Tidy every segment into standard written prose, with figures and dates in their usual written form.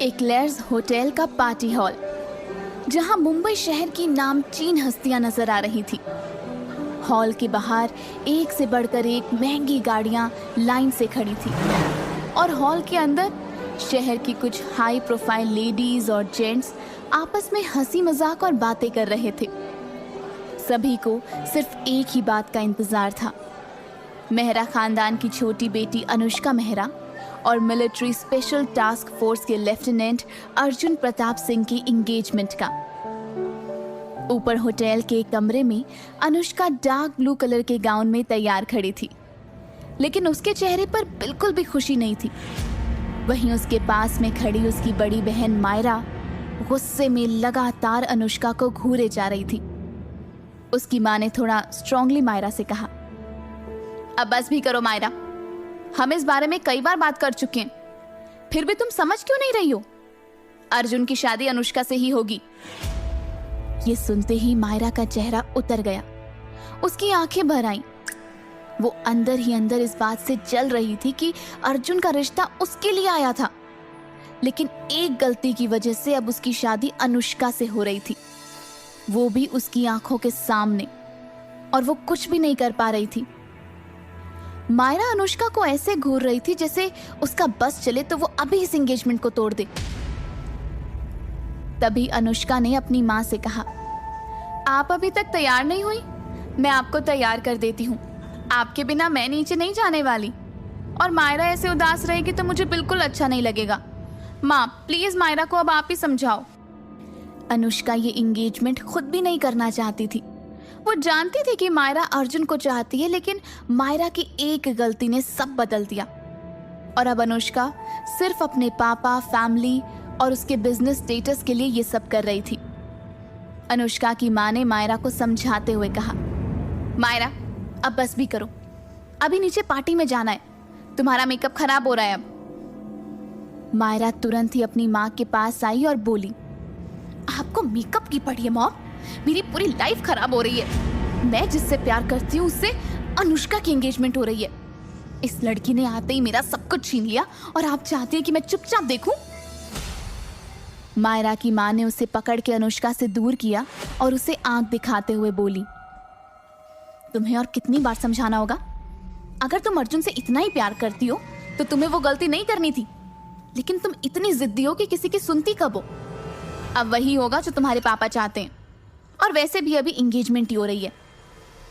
Eclairs hotel का party hall, जहां मुंबई शहर की नामचीन हस्तियां नजर आ रही थी। हॉल के बाहर एक से बढ़कर एक महंगी गाड़ियां लाइन से खड़ी थी और हॉल के अंदर शहर की कुछ हाई प्रोफाइल लेडीज और जेंट्स आपस में हंसी मजाक और बातें कर रहे थे। सभी को सिर्फ एक ही बात का इंतजार था, मेहरा खानदान की छोटी बेटी अनुष्का मेहरा और मिलिट्री स्पेशल टास्क फोर्स के लेफ्टिनेंट अर्जुन प्रताप सिंह की एंगेजमेंट का। ऊपर होटल के कमरे में अनुष्का डार्क ब्लू कलर के गाउन में तैयार खड़ी थी, लेकिन उसके चेहरे पर बिल्कुल भी खुशी नहीं थी। वहीं उसके पास में खड़ी उसकी बड़ी बहन मायरा गुस्से में लगातार अनुष्का को घूरे जा रही थी। उसकी माँ ने थोड़ा स्ट्रांगली मायरा से कहा, अब बस भी करो मायरा, हम इस बारे में कई बार बात कर चुके हैं, फिर भी तुम समझ क्यों नहीं रही हो? अर्जुन की शादी अनुष्का से ही होगी। ये सुनते ही मायरा का चेहरा उतर गया, उसकी आंखें भर आईं। वो अंदर ही अंदर इस बात से जल रही थी कि अर्जुन का रिश्ता उसके लिए आया था, लेकिन एक गलती की वजह से अब उसकी शादी अनुष्का से हो रही थी, वो भी उसकी आंखों के सामने, और वो कुछ भी नहीं कर पा रही थी। मायरा अनुष्का को ऐसे घूर रही थी जैसे उसका बस चले तो वो अभी इस एंगेजमेंट को तोड़ दे। तभी अनुष्का ने अपनी माँ से कहा, आप अभी तक तैयार नहीं हुई? मैं आपको तैयार कर देती हूँ, आपके बिना मैं नीचे नहीं जाने वाली। और मायरा ऐसे उदास रहेगी तो मुझे बिल्कुल अच्छा नहीं लगेगा। माँ प्लीज मायरा को अब आप ही समझाओ। अनुष्का ये एंगेजमेंट खुद भी नहीं करना चाहती थी। वो जानती थी कि मायरा अर्जुन को चाहती है, लेकिन मायरा की एक गलती ने सब बदल दिया। और अब अनुष्का सिर्फ अपने पापा, फैमिली और उसके बिजनेस स्टेटस के लिए ये सब कर रही थी। अनुष्का की माँ ने मायरा को समझाते हुए कहा, मायरा अब बस भी करो, अभी नीचे पार्टी में जाना है, तुम्हारा मेकअप खराब हो रहा है अब। मायरा तुरंत ही अपनी माँ के पास आई और बोली, आपको मेकअप की पड़ी है मॉम? मेरी पूरी लाइफ खराब हो रही है। मैं जिससे प्यार करती हूँ उससे अनुष्का की एंगेजमेंट हो रही है। इस लड़की ने आते ही मेरा सब कुछ छीन लिया और आप चाहते हैं कि मैं चुपचाप देखूं? मायरा की माँ ने उसे पकड़ के अनुष्का से दूर किया और उसे आंख दिखाते हुए बोली, तुम्हें और कितनी बार समझाना होगा? अगर तुम अर्जुन से इतना ही प्यार करती हो तो तुम्हें वो गलती नहीं करनी थी, लेकिन तुम इतनी जिद्दी हो कि किसी की सुनती कब हो। अब वही होगा जो तुम्हारे पापा चाहते हैं, और वैसे भी अभी एंगेजमेंट ही हो रही है।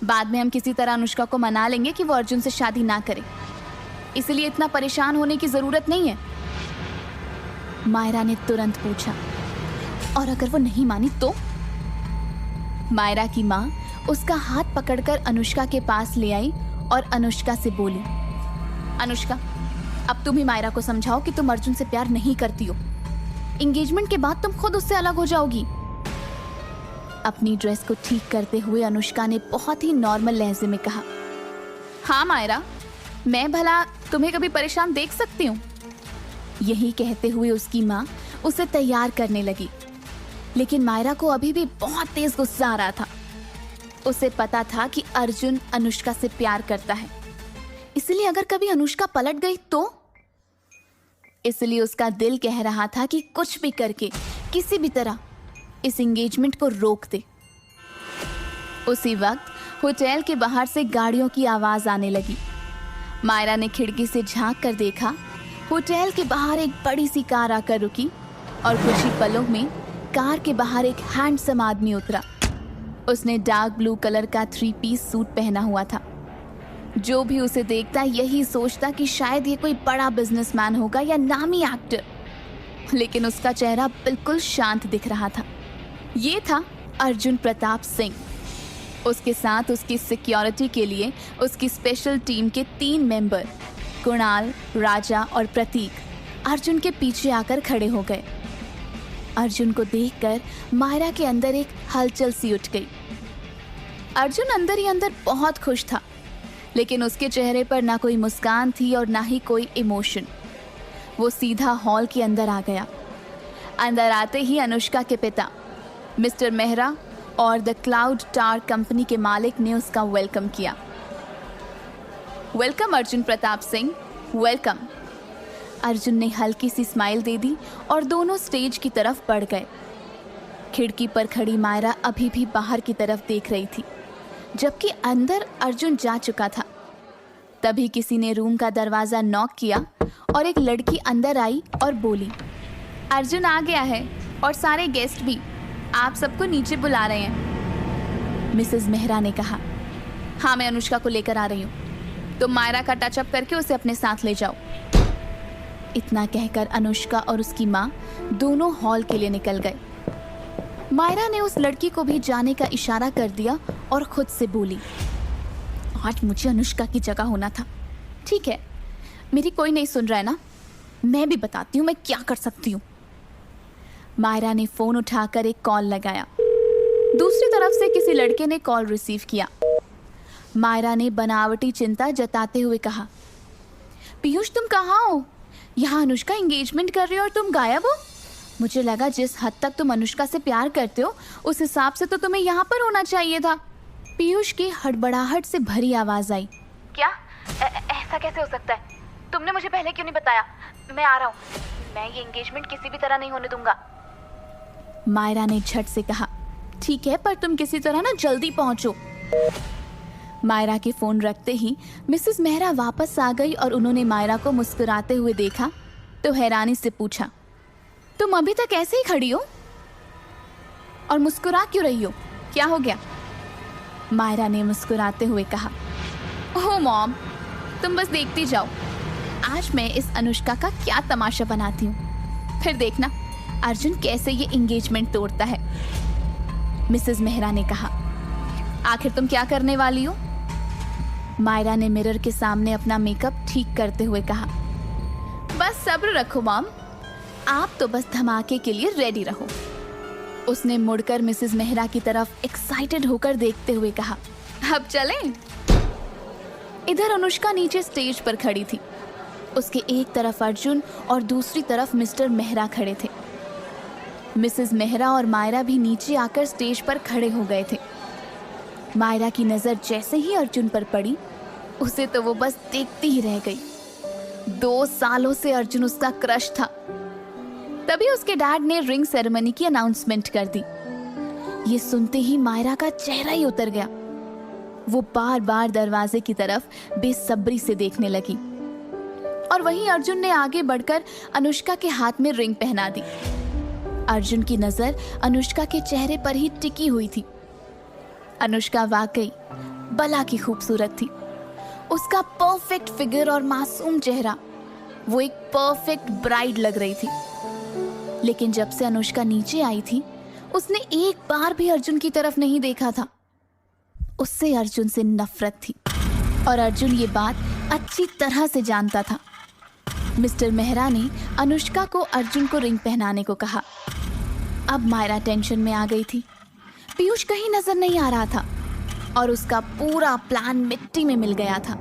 बाद में हम किसी तरह अनुष्का को मना लेंगे कि वो अर्जुन से शादी ना करे, इसलिए इतना परेशान होने की जरूरत नहीं है। मायरा ने तुरंत पूछा, और अगर वो नहीं मानी तो? मायरा की माँ उसका हाथ पकड़कर अनुष्का के पास ले आई और अनुष्का से बोली, अनुष्का अब तुम ही मायरा को समझाओ कि तुम अर्जुन से प्यार नहीं करती हो। एंगेजमेंट के बाद तुम खुद उससे अलग हो जाओगी। अपनी ड्रेस को ठीक करते हुए अनुष्का ने बहुत ही नॉर्मल लहजे में कहा, हाँ मायरा, मैं भला तुम्हें कभी परेशान देख सकती हूँ। यही कहते हुए उसकी माँ उसे तैयार करने लगी, लेकिन मायरा को अभी भी बहुत तेज गुस्सा आ रहा था। उसे पता था कि अर्जुन अनुष्का से प्यार करता है, इसलिए अगर कभी अनुष्का पलट गई तो? इसलिए उसका दिल कह रहा था कि कुछ भी करके किसी भी तरह इस एंगेजमेंट को रोक दे। उसी वक्त होटल के बाहर से गाड़ियों की आवाज आने लगी। मायरा ने खिड़की से झांक कर देखा, होटल के बाहर एक बड़ी सी कार आकर रुकी और कुछ ही पलों में कार के बाहर एक हैंडसम आदमी उतरा। उसने डार्क ब्लू कलर का 3 पीस सूट पहना हुआ था। जो भी उसे देखता यही सोचता कि शायद ये कोई बड़ा बिजनेसमैन होगा या नामी एक्टर, लेकिन उसका चेहरा बिल्कुल शांत दिख रहा था। ये था अर्जुन प्रताप सिंह। उसके साथ उसकी सिक्योरिटी के लिए उसकी स्पेशल टीम के 3 मेंबर कुणाल, राजा और प्रतीक अर्जुन के पीछे आकर खड़े हो गए। अर्जुन को देखकर मायरा के अंदर एक हलचल सी उठ गई। अर्जुन अंदर ही अंदर बहुत खुश था, लेकिन उसके चेहरे पर ना कोई मुस्कान थी और ना ही कोई इमोशन। वो सीधा हॉल के अंदर आ गया। अंदर आते ही अनुष्का के पिता मिस्टर मेहरा और द क्लाउड टावर कंपनी के मालिक ने उसका वेलकम किया। Welcome Arjun Pratap Singh, welcome. अर्जुन ने हल्की सी स्माइल दे दी और दोनों स्टेज की तरफ बढ़ गए। खिड़की पर खड़ी मायरा अभी भी बाहर की तरफ देख रही थी, जबकि अंदर अर्जुन जा चुका था। तभी किसी ने रूम का दरवाज़ा नॉक किया और एक लड़की अंदर आई और बोली, अर्जुन आ गया है और सारे गेस्ट भी, आप सबको नीचे बुला रहे हैं। मिसेस मेहरा ने कहा, हाँ मैं अनुष्का को लेकर आ रही हूँ, तो मायरा का टचअप करके उसे अपने साथ ले जाओ। इतना कहकर अनुष्का और उसकी माँ दोनों हॉल के लिए निकल गए। मायरा ने उस लड़की को भी जाने का इशारा कर दिया और खुद से बोली, आज मुझे अनुष्का की जगह होना था। ठीक है, मेरी कोई नहीं सुन रहा है ना, मैं भी बताती हूँ मैं क्या कर सकती हूँ। मायरा ने फ़ोन उठाकर एक कॉल लगाया। दूसरी तरफ से किसी लड़के ने कॉल रिसीव किया। मायरा ने बनावटी चिंता जताते हुए कहा, पीयूष तुम कहाँ हो? यहाँ अनुष्का एंगेजमेंट कर रही हो और तुम गायब हो। मुझे लगा जिस हद तक तुम अनुष्का से प्यार करते हो उस हिसाब से तो तुम्हें यहाँ पर होना चाहिए था। पीयूष की हड़बड़ाहट से भरी आवाज़ आई, क्या ऐसा कैसे हो सकता है? तुमने मुझे पहले क्यों नहीं बताया? मैं आ रहा हूँ, मैं ये एंगेजमेंट किसी भी तरह नहीं होने दूंगा। मायरा ने झट से कहा, ठीक है पर तुम किसी तरह ना जल्दी पहुँचो। मायरा के फ़ोन रखते ही मिसेस मेहरा वापस आ गई और उन्होंने मायरा को मुस्कुराते हुए देखा तो हैरानी से पूछा, तुम अभी तक ऐसे ही खड़ी हो और मुस्कुरा क्यों रही हो? क्या हो गया? मायरा ने मुस्कुराते हुए कहा, ओह मॉम, तुम बस देखती जाओ, आज मैं इस अनुष्का का क्या तमाशा बनाती हूँ, फिर देखना अर्जुन कैसे ये एंगेजमेंट तोड़ता है। मिसेस मेहरा ने कहा, आखिर तुम क्या करने वाली हो? मायरा ने मिरर के सामने अपना मेकअप ठीक करते हुए कहा, बस सब्र रखो मॉम, आप तो बस धमाके के लिए रेडी रहो। उसने मुड़कर मिसेस मेहरा की तरफ एक्साइटेड होकर देखते हुए कहा, अब चलें? इधर अनुष्का नीचे स्टेज पर खड़ी थी। उसके एक तरफ अर्जुन और दूसरी तरफ मिस्टर मेहरा खड़े थे। मिसेस मेहरा और मायरा भी नीचे आकर स्टेज पर खड़े हो गए थे। मायरा की नज़र जैसे ही अर्जुन पर पड़ी, उसे तो वो बस देखती ही रह गई। 2 सालों से अर्जुन उसका क्रश था। तभी उसके डैड ने रिंग सेरेमनी की अनाउंसमेंट कर दी। ये सुनते ही मायरा का चेहरा ही उतर गया। वो बार बार दरवाजे की तरफ बेसब्री से देखने लगी और वहीं अर्जुन ने आगे बढ़कर अनुष्का के हाथ में रिंग पहना दी। अर्जुन की नज़र अनुष्का के चेहरे पर ही टिकी हुई थी। अनुष्का वाकई बला की खूबसूरत थी। उसका परफेक्ट फिगर और मासूम चेहरा, वो एक परफेक्ट ब्राइड लग रही थी। लेकिन जब से अनुष्का नीचे आई थी, उसने एक बार भी अर्जुन की तरफ नहीं देखा था। उससे अर्जुन से नफरत थी और अर्जुन ये बात अच्छी तरह से जानता था। मिस्टर मेहरा ने अनुष्का को अर्जुन को रिंग पहनाने को कहा। अब मायरा टेंशन में आ गई थी। पीयूष कहीं नजर नहीं आ रहा था और उसका पूरा प्लान मिट्टी में मिल गया था।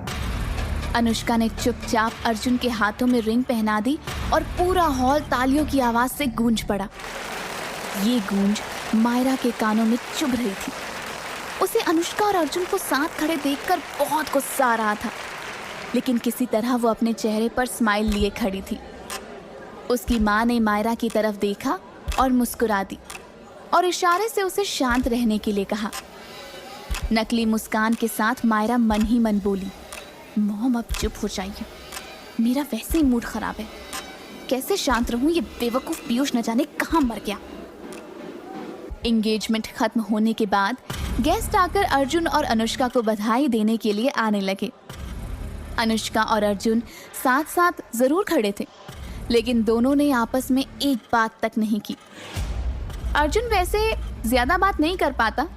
अनुष्का ने चुपचाप अर्जुन के हाथों में रिंग पहना दी और पूरा हॉल तालियों की आवाज से गूंज पड़ा। ये गूंज मायरा के कानों में चुभ रही थी। उसे अनुष्का और अर्जुन को साथ खड़े देखकर बहुत गुस्सा आ रहा था, लेकिन किसी तरह वो अपने चेहरे पर स्माइल लिए खड़ी थी। उसकी माँ ने मायरा की तरफ देखा और मुस्कुरा दी और इशारे से उसे शांत रहने के लिए कहा। नकली मुस्कान के साथ मायरा मन ही मन बोली, मॉम अब चुप हो जाइए, मेरा वैसे ही मूड खराब है। कैसे शांत रहूं, ये बेवकूफ़ पीयूष न जाने कहाँ मर गया। एंगेजमेंट खत्म होने के बाद गेस्ट आकर अर्जुन और अनुष्का को बधाई देने के लिए आने लगे। अनुष्का और अर्जुन साथ साथ ज़रूर खड़े थे, लेकिन दोनों ने आपस में एक बात तक नहीं की। अर्जुन वैसे ज़्यादा बात नहीं कर पाता,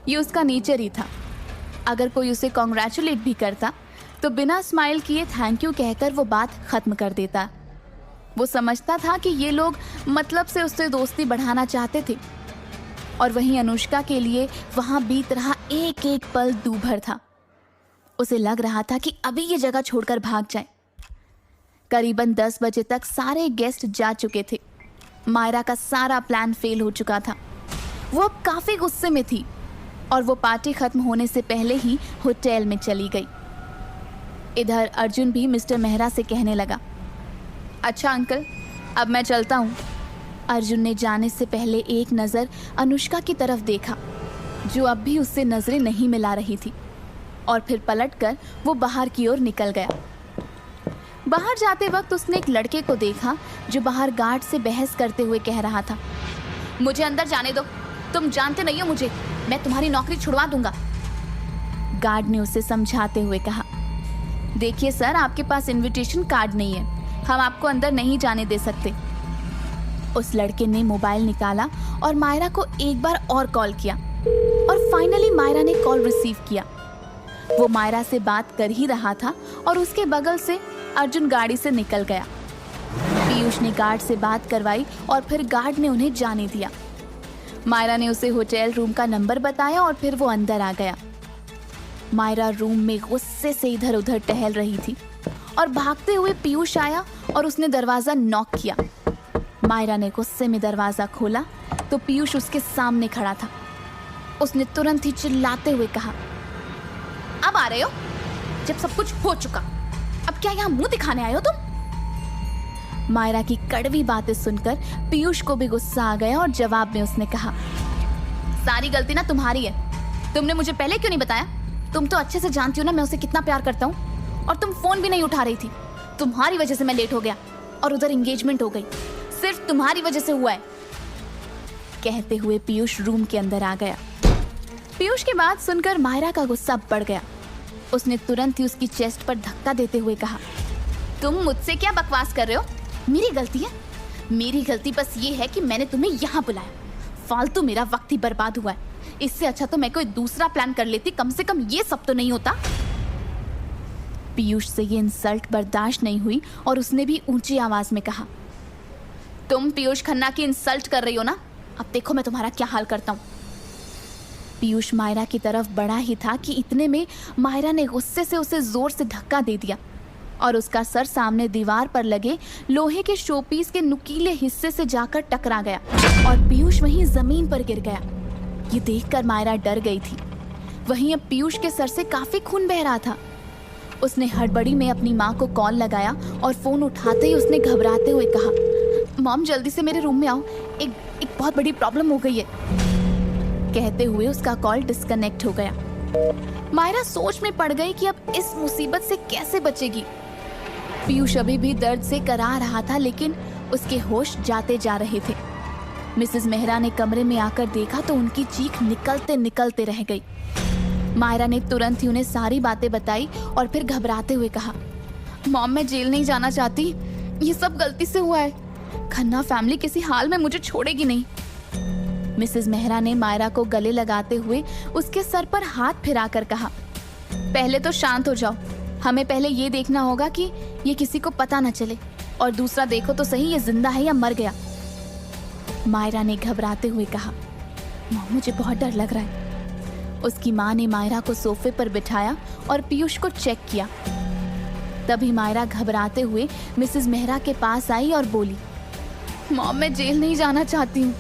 ये उसका नेचर ही था। अगर कोई उसे कॉन्ग्रेचुलेट भी करता तो बिना स्माइल किए थैंक यू कहकर वो बात ख़त्म कर देता। वो समझता था कि ये लोग मतलब से उससे दोस्ती बढ़ाना चाहते थे, और वहीं अनुष्का के लिए वहाँ बीत रहा एक एक पल दूभर था। उसे लग रहा था कि अभी ये जगह छोड़कर भाग जाए। करीबन 10 बजे तक सारे गेस्ट जा चुके थे। मायरा का सारा प्लान फेल हो चुका था। वो अब काफ़ी गुस्से में थी और वो पार्टी खत्म होने से पहले ही होटल में चली गई। इधर अर्जुन भी मिस्टर मेहरा से कहने लगा, अच्छा अंकल, अब मैं चलता हूँ। अर्जुन ने जाने से पहले एक नज़र अनुष्का की तरफ देखा, जो अब भी उससे नजरें नहीं मिला रही थी, और फिर पलटकर वो बाहर की ओर निकल गया। बाहर जाते वक्त उसने एक लड़के को देखा जो बाहर गार्ड से बहस करते हुए कह रहा था, मुझे अंदर जाने दो, तुम जानते नहीं हो मुझे, मैं तुम्हारी नौकरी छुड़वा दूंगा। गार्ड ने उसे समझाते हुए कहा, देखिए सर, आपके पास इनविटेशन कार्ड नहीं है, हम आपको अंदर नहीं जाने दे सकते। उस लड़के ने मोबाइल निकाला और मायरा को एक बार और कॉल किया, और फाइनली मायरा ने कॉल रिसीव किया। वो मायरा से बात कर ही रहा था और उसके बगल से अर्जुन गाड़ी से निकल गया। पीयूष ने गार्ड से बात करवाई और फिर गार्ड ने उन्हें जाने दिया। मायरा ने उसे होटल रूम का नंबर बताया और फिर वो अंदर आ गया। मायरा रूम में गुस्से से इधर उधर टहल रही थी और भागते हुए पीयूष आया और उसने दरवाजा नॉक किया। मायरा ने गुस्से में दरवाजा खोला तो पीयूष उसके सामने खड़ा था। उसने तुरंत ही चिल्लाते हुए कहा, अब आ रहे हो जब सब कुछ हो चुका, अब क्या यहाँ मुंह दिखाने आए हो तुम? मायरा की कड़वी बातें सुनकर पीयूष को भी गुस्सा आ गया और जवाब में उसने कहा, सारी गलती ना तुम्हारी है, तुमने मुझे पहले क्यों नहीं बताया? तुम तो अच्छे से जानती हो ना मैं उसे कितना प्यार करता हूँ, और तुम फोन भी नहीं उठा रही थी। तुम्हारी वजह से मैं लेट हो गया और उधर एंगेजमेंट हो गई, सिर्फ तुम्हारी वजह से हुआ है। कहते हुए पीयूष रूम के अंदर आ गया। पीयूष की बात सुनकर मायरा का गुस्सा बढ़ गया। उसने तुरंत ही उसकी चेस्ट पर धक्का देते हुए कहा, तुम मुझसे क्या बकवास कर रहे हो? मेरी गलती है? मेरी गलती बस ये है कि मैंने तुम्हें यहाँ बुलाया, फालतू मेरा वक्त ही बर्बाद हुआ है। इससे अच्छा तो मैं कोई दूसरा प्लान कर लेती, कम से कम ये सब तो नहीं होता। पीयूष से ये इंसल्ट बर्दाश्त नहीं हुई और उसने भी ऊंची आवाज में कहा, तुम पीयूष खन्ना की इंसल्ट कर रही हो ना, अब देखो मैं तुम्हारा क्या हाल करता हूँ। पीयूष मायरा की तरफ बढ़ा ही था कि इतने में मायरा ने गुस्से से उसे जोर से धक्का दे दिया और उसका सर सामने दीवार पर लगे लोहे के शोपीस के नुकीले हिस्से से जाकर टकरा गया और पीयूष वहीं जमीन पर गिर गया। ये देखकर मायरा डर गई थी। वहीं अब पीयूष के सर से काफी खून बह रहा था। उसने हड़बड़ी में अपनी माँ को कॉल लगाया और फोन उठाते ही उसने घबराते हुए कहा, मॉम जल्दी से मेरे रूम में आओ, एक बहुत बड़ी प्रॉब्लम हो गई है। कहते हुए उसका कॉल डिस्कनेक्ट हो गया। मायरा सोच में पड़ गई कि अब इस मुसीबत से कैसे बचेगी। पीयूष अभी भी दर्द से करा रहा था, लेकिन उसके होश जाते जा रहे थे। मिसेस मेहरा ने कमरे में आकर देखा तो उनकी चीख निकलते निकलते रह गई। मायरा ने तुरंत ही उन्हें सारी बातें बताई और फिर घबराते हुए कहा, मॉम मैं जेल नहीं जाना चाहती, ये सब गलती से हुआ है। खन्ना फैमिली किसी हाल में मुझे छोड़ेगी नहीं। मिसेस मेहरा ने मायरा को गले लगाते हुए उसके सर पर हाथ फिराकर कहा, पहले तो शांत हो जाओ, हमें पहले ये देखना होगा कि ये किसी को पता न चले, और दूसरा देखो तो सही ये जिंदा है या मर गया। मायरा ने घबराते हुए कहा, माँ मुझे बहुत डर लग रहा है। उसकी माँ ने मायरा को सोफे पर बिठाया और पीयूष को चेक किया। तभी मायरा घबराते हुए मिसेस मेहरा के पास आई और बोली, मॉम मैं जेल नहीं जाना चाहती हूँ।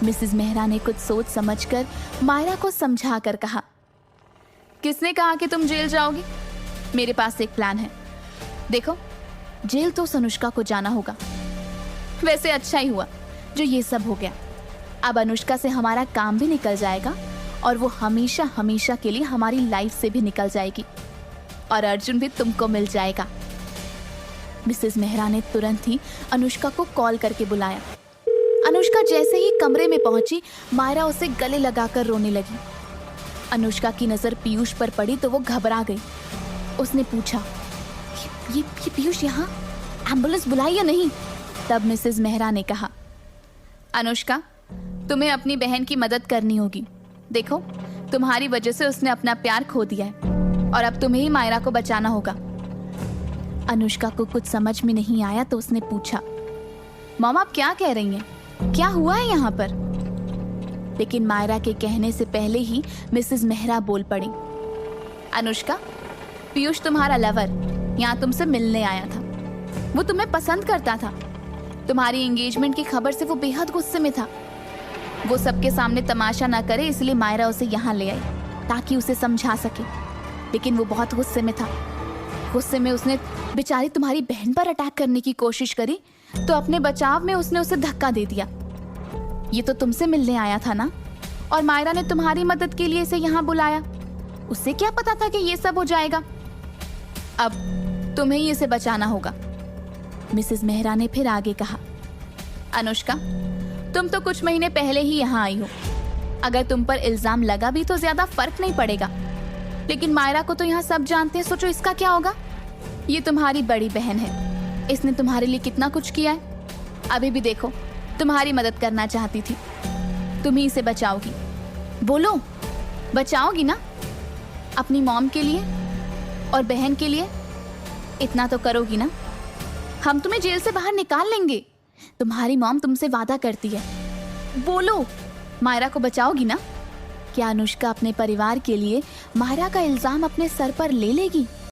मिसेस मेहरा ने कुछ सोच समझकर मायरा को समझा कर कहा, किसने कहा कि तुम जेल जाओगी? मेरे पास एक प्लान है। देखो, जेल तो अनुष्का को जाना होगा। वैसे अच्छा ही हुआ जो ये सब हो गया। अब अनुष्का से हमारा काम भी निकल जाएगा और वो हमेशा हमेशा के लिए हमारी लाइफ से भी निकल जाएगी, और अर्जुन भी तुमको मिल जाएगा। मिसेस मेहरा ने तुरंत ही अनुष्का को कॉल करके बुलाया। अनुष्का जैसे ही कमरे में पहुंची, मायरा उसे गले लगाकर रोने लगी। अनुष्का की नजर पीयूष पर पड़ी तो वो घबरा गई। उसने पूछा, ये पीयूष यहाँ? एम्बुलेंस बुलाई या नहीं? तब मिसेस मेहरा ने कहा, अनुष्का तुम्हें अपनी बहन की मदद करनी होगी। देखो, तुम्हारी वजह से उसने अपना प्यार खो दिया है और अब तुम्हें ही मायरा को बचाना होगा। अनुष्का को कुछ समझ में नहीं आया तो उसने पूछा, मॉम आप क्या कह रही हैं? क्या हुआ है यहाँ पर? लेकिन मायरा के कहने से पहले ही मिसेस मेहरा बोल पड़ी, अनुष्का पीयूष तुम्हारा लवर यहाँ तुमसे मिलने आया था। वो तुम्हें पसंद करता था। तुम्हारी एंगेजमेंट की खबर से वो बेहद गुस्से में था। वो सबके सामने तमाशा ना करे, इसलिए मायरा उसे यहाँ ले आई ताकि उसे समझा सके, लेकिन वो बहुत गुस्से में था। गुस्से में उसने बेचारी तुम्हारी बहन पर अटैक करने की कोशिश करी तो अपने बचाव में उसने उसे धक्का दे दिया। ये तो तुमसे मिलने आया था ना, और मायरा ने तुम्हारी मदद के लिए इसे यहाँ बुलाया। उसे क्या पता था कि ये सब हो जाएगा। अब तुम्हें ही इसे बचाना होगा। मिसेस मेहरा ने फिर आगे कहा, अनुष्का, तुम तो कुछ महीने पहले ही यहाँ आई हो। अगर तुम पर इल्जाम लगा भी तो ज्यादा फर्क नहीं पड़ेगा, लेकिन मायरा को तो यहाँ सब जानते हैं। सोचो इसका क्या होगा। ये तुम्हारी बड़ी बहन है, इसने तुम्हारे लिए कितना कुछ किया है। अभी भी देखो, तुम्हारी मदद करना चाहती थी। तुम ही इसे बचाओगी। बोलो, बचाओगी ना? अपनी मॉम के लिए और बहन के लिए इतना तो करोगी ना? हम तुम्हें जेल से बाहर निकाल लेंगे। तुम्हारी मॉम तुमसे वादा करती है। बोलो, मायरा को बचाओगी ना? क्या अनुष्का अपने परिवार के लिए मायरा का इल्जाम अपने सर पर ले लेगी?